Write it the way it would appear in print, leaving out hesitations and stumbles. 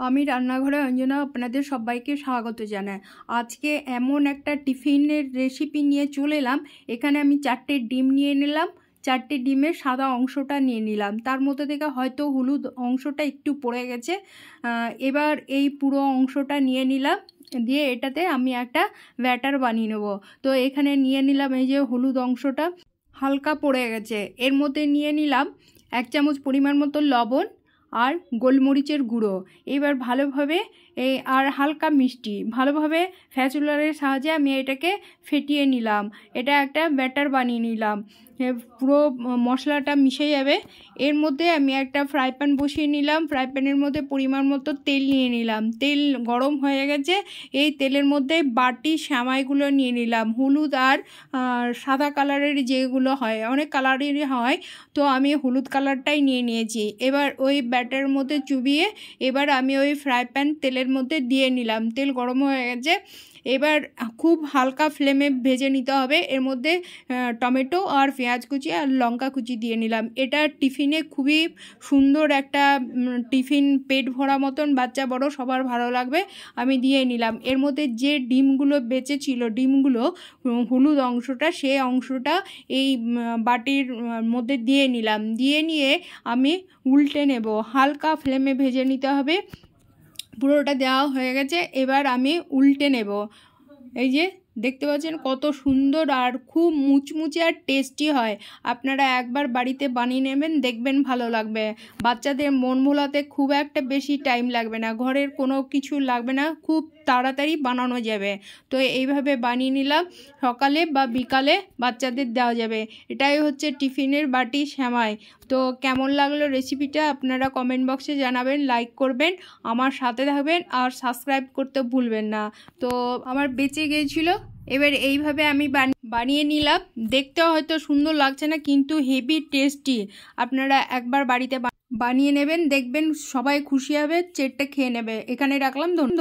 আমি রান্নাঘরে অঞ্জনা আপনাদের সবাইকে স্বাগত জানাই। আজকে এমন একটা টিফিনের রেসিপি নিয়ে চলে এলাম। এখানে আমি 4টে ডিম নিয়ে নিলাম। 4টে ডিমের সাদা অংশটা নিয়ে নিলাম, তার মধ্যে থেকে হয়তো হলুদ অংশটা একটু পড়ে গেছে। এবার এই পুরো অংশটা নিয়ে নিলাম, দিয়ে এটাতে আমি একটা ব্যাটার বানিয়ে নেব। তো এখানে নিয়ে নিলাম এই যে হলুদ অংশটা হালকা পড়ে গেছে, এর মধ্যে নিয়ে নিলাম 1 চামচ পরিমাণ মতো লবণ আর গোলমরিচের গুঁড়ো। এবার ভালোভাবে আর হালকা মিষ্টি ভালোভাবে স্প্যাচুলারের সাহায্যে আমি এটাকে ফেটিয়ে নিলাম। এটা একটা ব্যাটার বানিয়ে নিলাম। পুরো মশলাটা মিশে যাবে। এর মধ্যে আমি একটা ফ্রাই প্যান বসিয়ে নিলাম। ফ্রাই প্যানের মধ্যে পরিমাণ মতো তেল নিয়ে নিলাম। তেল গরম হয়ে গেছে, এই তেলের মধ্যে বাটি সেমাইগুলো নিয়ে নিলাম। হলুদ আর সাদা কালারের যেগুলো হয়, অনেক কালারেরই হয়, তো আমি হলুদ কালারটাই নিয়ে নিয়েছি। এবার ওই ব্যাটারের মধ্যে চুবিয়ে এবার আমি ওই ফ্রাই প্যান তেলের মধ্যে দিয়ে নিলাম। তেল গরম হয়ে গেছে, এবার খুব হালকা ফ্লেমে ভেজে নিতে হবে। এর মধ্যে টমেটো আর পেঁয়াজ কুচি আর লঙ্কা কুচি দিয়ে নিলাম। এটা টিফিনে খুবই সুন্দর একটা টিফিন, পেট ভরা মতন, বাচ্চা বড় সবার ভালো লাগবে। আমি দিয়ে নিলাম। এর মধ্যে যে ডিমগুলো বেঁচে ছিল, ডিমগুলো হলুদ অংশটা, সেই অংশটা এই বাটির মধ্যে দিয়ে নিলাম। দিয়ে নিয়ে আমি উল্টে নেব, হালকা ফ্লেমে ভেজে নিতে হবে। পুরোটা দেওয়া হয়ে গেছে, এবার আমি উল্টে নেব। এই যে দেখতে পাচ্ছেন কত সুন্দর আর খুব মুচমুচে আর টেস্টি হয়। আপনারা একবার বাড়িতে বানিয়ে নেবেন, দেখবেন ভালো লাগবে। বাচ্চাদের মন ভোলাতে খুব একটা বেশি টাইম লাগবে না, ঘরের কোনো কিছু লাগবে না, খুব তাড়াতাড়ি বানানো যাবে। তো এইভাবে বানিয়ে নিলাম, সকালে বা বিকালে বাচ্চাদের দেওয়া যাবে। এটাই হচ্ছে টিফিনের বাটি সেমাই। তো কেমন লাগলো রেসিপিটা আপনারা কমেন্ট বক্সে জানাবেন, লাইক করবেন, আমার সাথে থাকবেন আর সাবস্ক্রাইব করতে ভুলবেন না। তো আমার বেঁচে গিয়েছিল, এবার এইভাবে আমি বানিয়ে নিলাম। দেখতে হয়তো সুন্দর লাগছে না, কিন্তু হেভি টেস্টি। আপনারা একবার বাড়িতে বানিয়ে নেবেন, দেখবেন সবাই খুশি হবে, চেটে খেয়ে নেবে। এখানে রাখলাম, ধন্যবাদ।